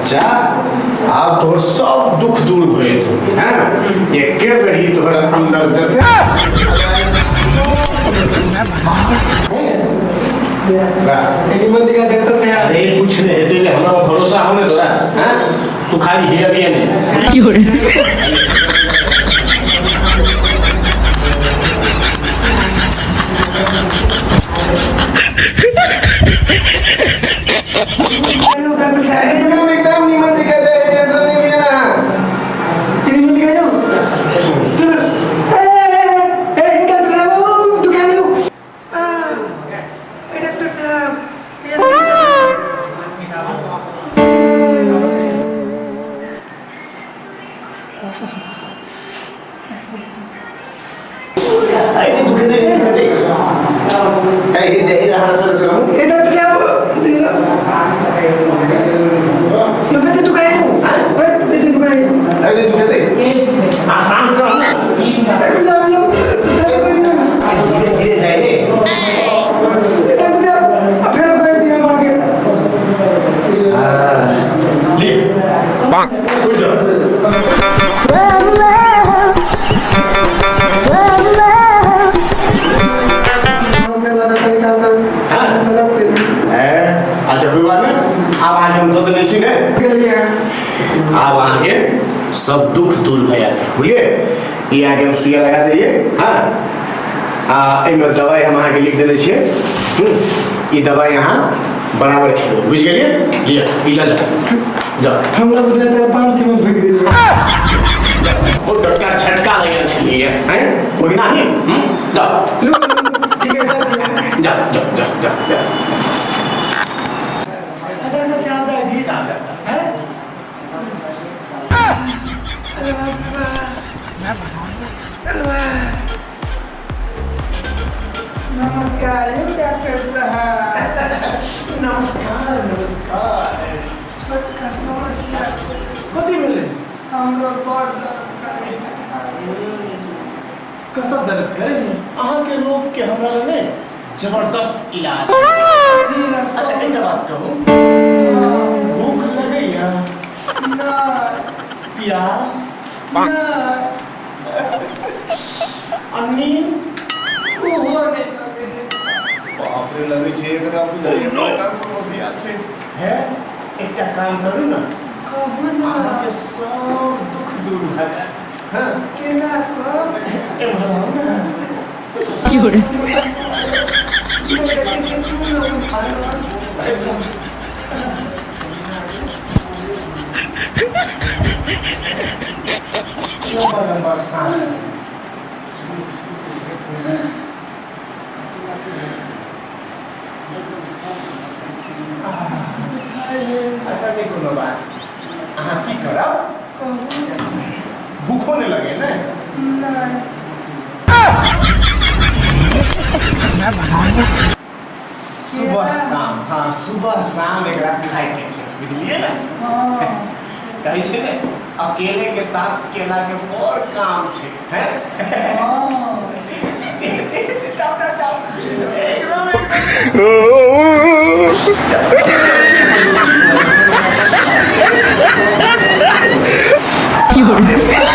बच्चा आप तो सब दुख दूर हुए तो हैं ये के बड़ी तोहरा अंदर जते तेरी मंदी का देखता थे यार। अरे कुछ नहीं है तेरे हमरा भरोसा होने तोरा हैं तू खाली ही अभी नहीं क्यों रे एकदम निमन दिखा दे एकदम नहीं ना तेरी मंदी का जाओ इधर से वो तू क्या ले डॉक्टर साहब अरे तू किधर है जय रहा सर सर इधर से क्या ये बच्चे तू क्या है बच्चे तू क्या है अरे तू किधर आसान से ना डॉक्टर साहब लोग धीरे धीरे जाइए इधर से अब फिर कोई दिया मांगे ले उठ जा अब आज हम तो नहीं छीने अब आगे सब दुख दूर भैया बोलिए ये आगे हम सुइया लगा दीजिए हाँ इनमें दवाई हम आगे लिख देने छे ये दवाई यहाँ बराबर खेलो बुझ गए लिया इला जाओ हम लोग तेरे पांच थी में फेंक दिए वो डॉक्टर झटका लगा छलिए हैं वही ना है जाओ ठीक है जाओ जाओ जाओ जाओ इधर से क्या आता है जी हैं नमस्कार डॉक्टर साहब नमस्कार नमस्कार छोटका समस्या छै कथी मिले हमरो बड़ दर्द करे कत दर्द करे अहाँ के रोग के हमरा ने जबरदस्त इलाज अच्छा एक बात कहूं भूख लगैया ना प्यास अन्नी ओहो नहीं लगे बाप रे लगे छे एकरा बुझाइए बड़का समस्या छे है एकटा काम करू ना कहू ना अहाँ के सब दुख दूर भ जाए हां केना को एमहर आओ ना क्यों रे मेरे कैसे तू लोग लंबा लंबा सांस अच्छा नहीं कोनो बात अहाँ की करब भूख होने लगे ना सुबह शाम हाँ सुबह शाम एक रात खाए के छै बुझलिए ना कहे छे ने अकेले के साथ केला के और काम छे हैं जाओ जाओ जाओ एकदम क्यों रे